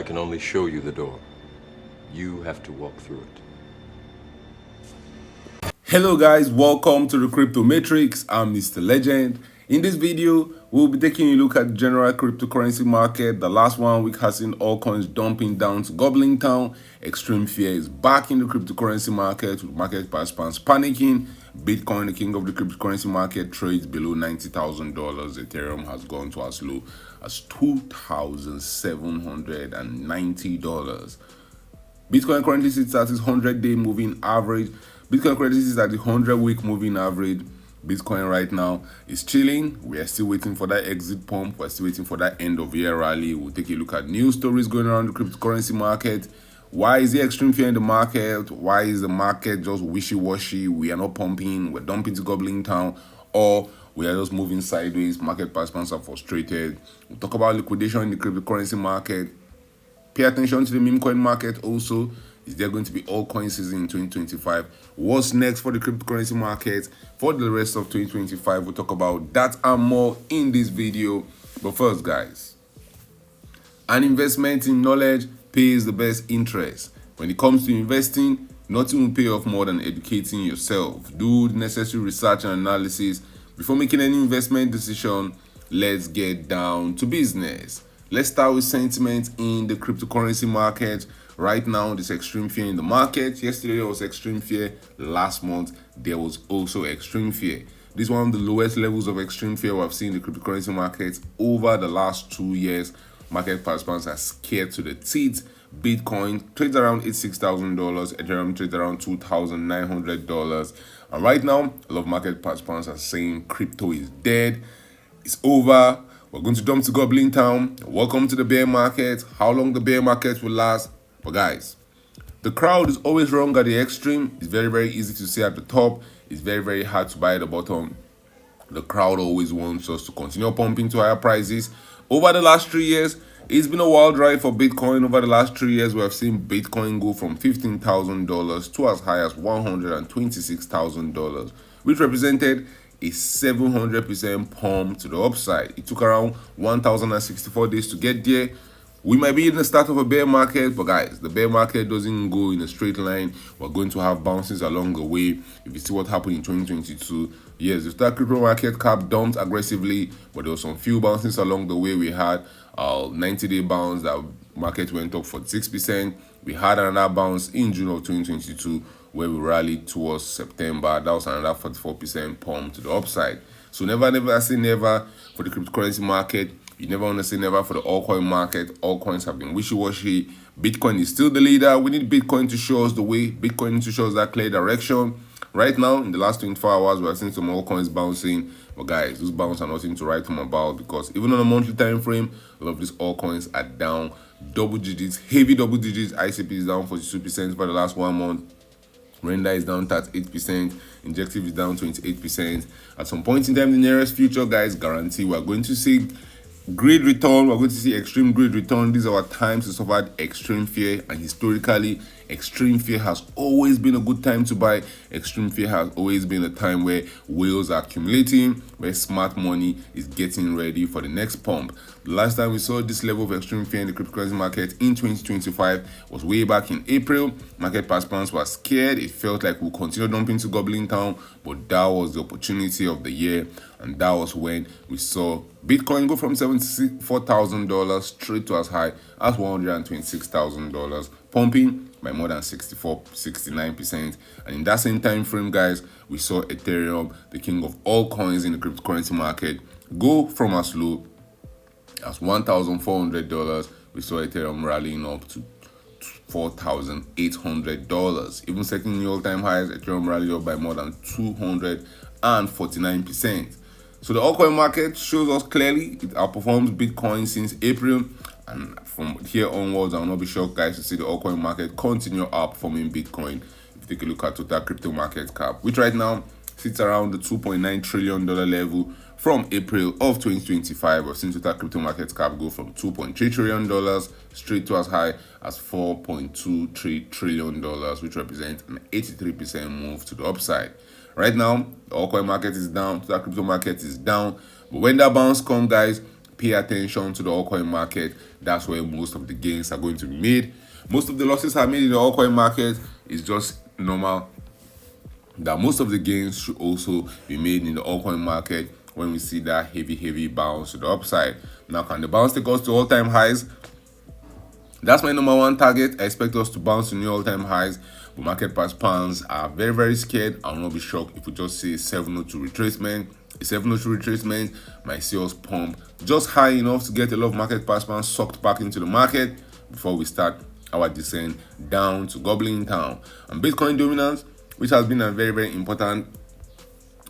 can only show you the door. You have to walk through it. Hello guys, welcome to the Crypto Matrix. I'm Mr. Legend. In this video, we'll be taking a look at the general cryptocurrency market. The last 1 week has seen all coins dumping down to gobbling town. Extreme fear is back in the cryptocurrency market with market participants panicking. Bitcoin, the king of the cryptocurrency market, trades below $90,000. Ethereum has gone to as low as $2,790. Bitcoin currently sits at its 100-day moving average. Bitcoin currently sits at the 100-week moving average. Bitcoin right now is chilling. We are still waiting for that exit pump. We're still waiting for that end of year rally. We'll take a look at news stories going around the cryptocurrency market. Why is there extreme fear in the market? Why is the market just wishy-washy? We are not pumping. We're dumping to gobbling town. Or we are just moving sideways. Market participants are frustrated. We'll talk about liquidation in the cryptocurrency market. Pay attention to the meme coin market also. Is there going to be altcoin season in 2025? What's next for the cryptocurrency market for the rest of 2025? We'll talk about that and more in this video. But first, guys, an investment in knowledge pays the best interest. When it comes to investing, nothing will pay off more than educating yourself. Do the necessary research and analysis before making any investment decision. Let's get down to business. Let's start with sentiment in the cryptocurrency market. Right now, there's extreme fear in the market. Yesterday, there was extreme fear. Last month, there was also extreme fear. This is one of the lowest levels of extreme fear we've seen in the cryptocurrency market over the last 2 years. Market participants are scared to the teeth. Bitcoin trades around $86,000. Ethereum trades around $2,900. And right now, a lot of market participants are saying crypto is dead. It's over. We're going to dump to gobbling town. Welcome to the bear market. How long the bear market will last? But guys, the crowd is always wrong at the extreme. It's very, very easy to see at the top. It's very, very hard to buy at the bottom. The crowd always wants us to continue pumping to higher prices. Over the last 3 years, it's been a wild ride for Bitcoin. Over the last 3 years, we have seen Bitcoin go from $15,000 to as high as $126,000, which represented a 700% pump to the upside. It took around 1,064 days to get there. We might be in the start of a bear market, but guys, the bear market doesn't go in a straight line. We're going to have bounces along the way. If you see what happened in 2022, yes, the stock crypto market cap dumped aggressively, but there were some few bounces along the way. We had 90-day bounce that market went up 46%. We had another bounce in June of 2022 where we rallied towards September. That was another 44% pump to the upside. So never say never for the cryptocurrency market. You never want to say never for the altcoin market. Altcoins have been wishy-washy. Bitcoin is still the leader. We need Bitcoin to show us the way. Bitcoin needs to show us that clear direction. Right now, in the last 24 hours, we are seeing some altcoins bouncing. But guys, those bounces are nothing to write home about because even on a monthly time frame, a lot of these altcoins are down double digits, heavy double digits. ICP is down 42% for the last 1 month. Render is down 38%. Injective is down 28%. At some point in time, the nearest future, guys, guarantee we are going to see great return. We're going to see extreme great return. These are our times to suffer extreme fear, and historically, extreme fear has always been a good time to buy. Extreme fear has always been a time where whales are accumulating, where smart money is getting ready for the next pump. The last time we saw this level of extreme fear in the cryptocurrency market in 2025 was way back in April. Market participants were scared. It felt like we'll continue dumping to gobbling town, but that was the opportunity of the year, and that was when we saw Bitcoin go from $74,000 straight to as high as $126,000, pumping by more than 69%. And in that same time frame, guys, we saw Ethereum, the king of all coins in the cryptocurrency market, go from as low as $1,400. We saw Ethereum rallying up to $4,800. Even setting new all-time highs, Ethereum rallied up by more than 249%. So the altcoin market shows us clearly it outperforms Bitcoin since April, and from here onwards, I will not be shocked, guys, to see the altcoin market continue outperforming Bitcoin. If you take a look at total crypto market cap, which right now sits around the $2.9 trillion level from April of 2025, we've seen total crypto market cap go from $2.3 trillion straight to as high as $4.23 trillion, which represents an 83% move to the upside. Right now, the altcoin market is down, the crypto market is down. But when that bounce comes, guys, pay attention to the altcoin market. That's where most of the gains are going to be made. Most of the losses are made in the altcoin market. It's just normal that most of the gains should also be made in the altcoin market when we see that heavy bounce to the upside. Now, can the bounce take us to all-time highs? That's my number one target. I expect us to bounce to new all-time highs. But market participants are very scared. I will not be shocked if we just see a 702 retracement. A 702 retracement might see us pump just high enough to get a lot of market participants sucked back into the market before we start our descent down to gobbling town. And Bitcoin dominance, which has been a very important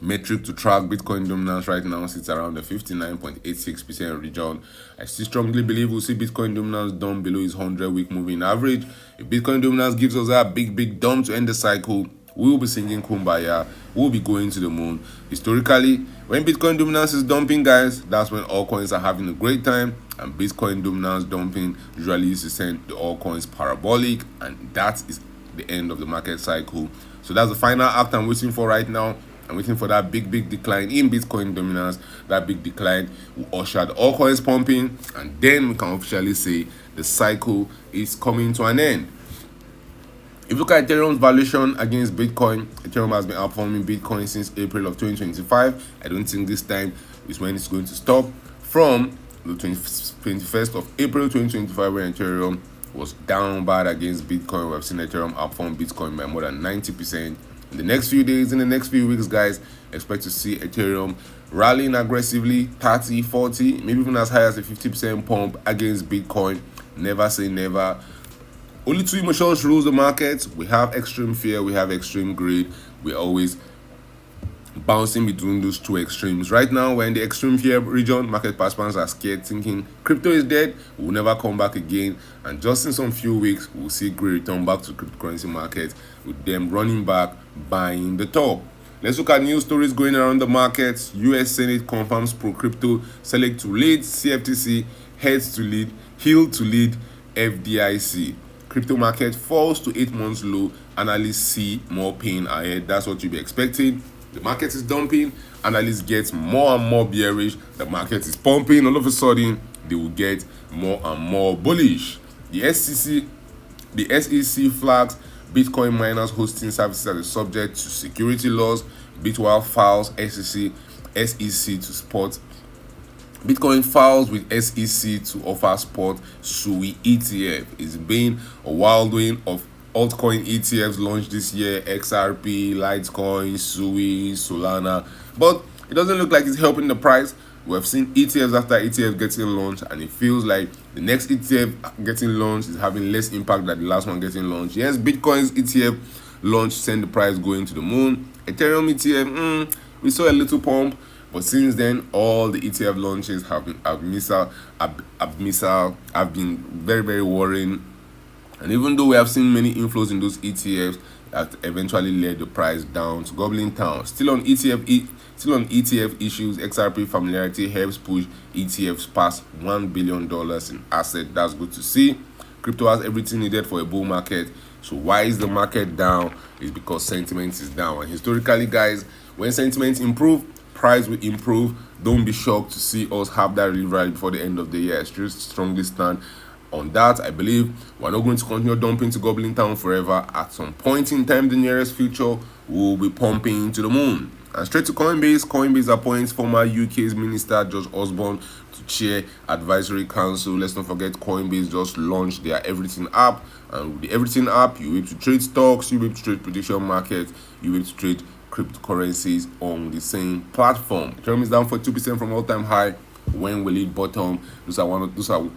metric to track. Bitcoin dominance right now sits around the 59.86% region. I still strongly believe we'll see Bitcoin dominance down below its 100-week moving average. If Bitcoin dominance gives us that big dump to end the cycle, we will be singing Kumbaya. We'll be going to the moon. Historically, when Bitcoin dominance is dumping, guys, that's when altcoins are having a great time. And Bitcoin dominance dumping usually used to send the altcoins parabolic, and that is the end of the market cycle. So that's the final act I'm waiting for right now. I'm waiting for that big decline in Bitcoin dominance. That big decline will usher the altcoins pumping, and then we can officially say the cycle is coming to an end. If you look at Ethereum's valuation against Bitcoin, Ethereum has been outperforming Bitcoin since April of 2025. I don't think this time is when it's going to stop. From the 21st of April 2025, when Ethereum was down bad against Bitcoin, we have seen Ethereum outperform Bitcoin by more than 90%. In the next few days, in the next few weeks, guys, expect to see Ethereum rallying aggressively, 30, 40, maybe even as high as a 50% pump against Bitcoin. Never say never. Only two emotions rules the market. We have extreme fear, we have extreme greed. We're always bouncing between those two extremes. Right now, we're in the extreme fear region. Market participants are scared, thinking crypto is dead, we'll never come back again. And just in some few weeks, we'll see greed return back to cryptocurrency market, with them running back, buying the top. Let's look at news stories going around the markets. US Senate confirms pro-crypto, select to lead, CFTC heads to lead, heel to lead, FDIC. Crypto market falls to 8 months low. Analysts see more pain ahead. That's what you'll be expecting. The market is dumping. Analysts get more and more bearish. The market is pumping. All of a sudden, they will get more and more bullish. The SEC flags Bitcoin miners hosting services as a subject to security laws. Bitwire files SEC to support Bitcoin files with SEC to offer spot SUI ETF. It's been a whirlwind of altcoin ETFs launched this year: XRP, Litecoin, SUI, Solana. But it doesn't look like it's helping the price. We have seen ETFs after ETF getting launched, and it feels like the next ETF getting launched is having less impact than the last one getting launched. Yes, Bitcoin's ETF launch sent the price going to the moon. Ethereum ETF, we saw a little pump. But since then, all the ETF launches have been very worrying. And even though we have seen many inflows in those ETFs, that eventually led the price down to gobbling town. Still on ETF issues, XRP familiarity helps push ETFs past $1 billion in asset. That's good to see. Crypto has everything needed for a bull market. So why is the market down? It's because sentiment is down. And historically, guys, when sentiment improves, price will improve. Don't be shocked to see us have that rally before the end of the year. I still strongly stand on that. I believe we're not going to continue dumping to gobbling town forever. At some point in time, the nearest future, we'll be pumping to the moon. And straight to Coinbase. Coinbase appoints former UK's Minister George Osborne to chair advisory council. Let's not forget, Coinbase just launched their Everything app. And with the Everything app, you'll be able to trade stocks, you'll be able to trade prediction markets, you'll be able to trade cryptocurrencies on the same platform. Ethereum is down 42% from all-time high. When will it bottom? Those are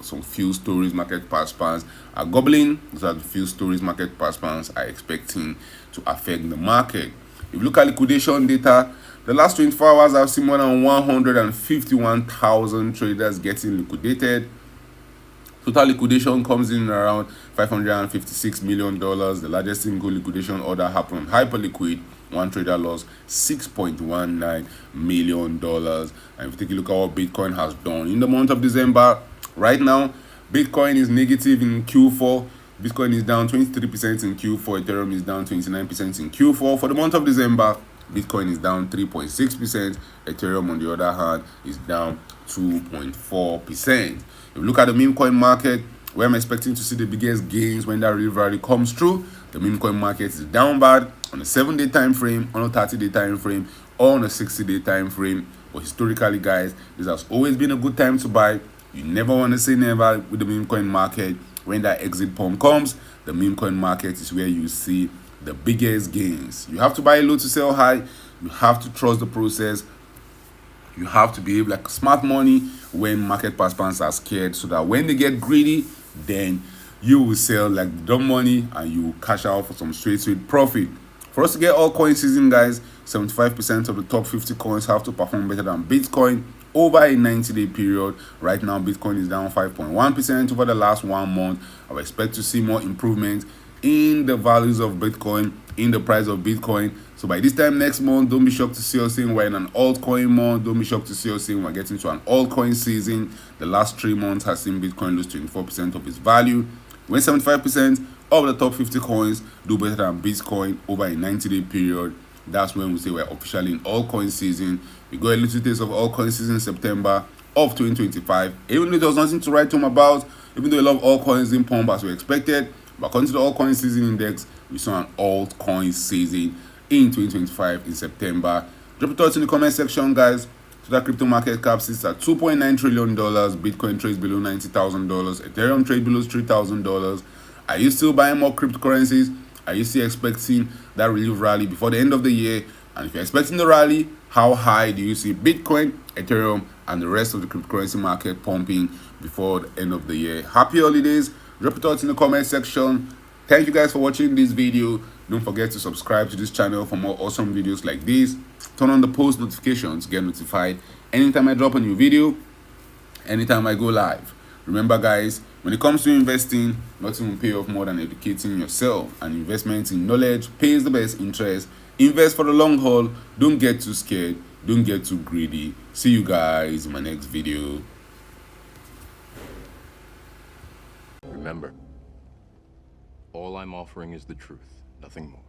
some few stories market participants are gobbling. Those are the few stories market participants are expecting to affect the market. If you look at liquidation data, the last 24 hours I've seen more than 151,000 traders getting liquidated. Total liquidation comes in around $556 million. The largest single liquidation order happened on Hyperliquid. One trader lost $6.19 million. And if you take a look at what Bitcoin has done in the month of December, right now, Bitcoin is negative in Q4. Bitcoin is down 23% in Q4. Ethereum is down 29% in Q4. For the month of December, Bitcoin is down 3.6%. Ethereum, on the other hand, is down 2.4%. If you look at the meme coin market, where I'm expecting to see the biggest gains when that rally comes through, the meme coin market is down bad on a 7-day time frame, on a 30-day time frame, or on a 60-day time frame. But historically, guys, this has always been a good time to buy. You never want to say never with the meme coin market. When that exit pump comes, the meme coin market is where you see the biggest gains. You have to buy low to sell high. You have to trust the process. You have to behave like smart money when market participants are scared, so that when they get greedy, then you will sell like dumb money and you will cash out for some straight profit. For us to get altcoin season, guys, 75% of the top 50 coins have to perform better than Bitcoin over a 90-day period. Right now, Bitcoin is down 5.1% over the last 1 month. I expect to see more improvement in the values of Bitcoin, in the price of Bitcoin. So by this time next month, don't be shocked to see us saying we're in an altcoin month. Don't be shocked to see us saying we're getting to an altcoin season. The last 3 months has seen Bitcoin lose 24% of its value. When 75% of the top 50 coins do better than Bitcoin over a 90-day period, that's when we say we're officially in altcoin season. We got a little taste of altcoin season in September of 2025. Even though there was nothing to write home about, even though a lot of altcoins didn't pump as we expected, but according to the altcoin season index, we saw an altcoin season in 2025 in September. Drop your thoughts in the comment section, guys. So that crypto market cap sits at $2.9 trillion. Bitcoin trades below $90,000. Ethereum trades below $3,000. Are you still buying more cryptocurrencies? Are you still expecting that relief rally before the end of the year? And if you're expecting the rally, how high do you see Bitcoin, Ethereum, and the rest of the cryptocurrency market pumping before the end of the year? Happy holidays. Drop your thoughts in the comment section. Thank you guys for watching this video. Don't forget to subscribe to this channel for more awesome videos like this. Turn on the post notifications to get notified anytime I drop a new video, anytime I go live. Remember, guys, when it comes to investing, nothing will pay off more than educating yourself. And investment in knowledge pays the best interest. Invest for the long haul. Don't get too scared. Don't get too greedy. See you guys in my next video. Remember, all I'm offering is the truth, nothing more.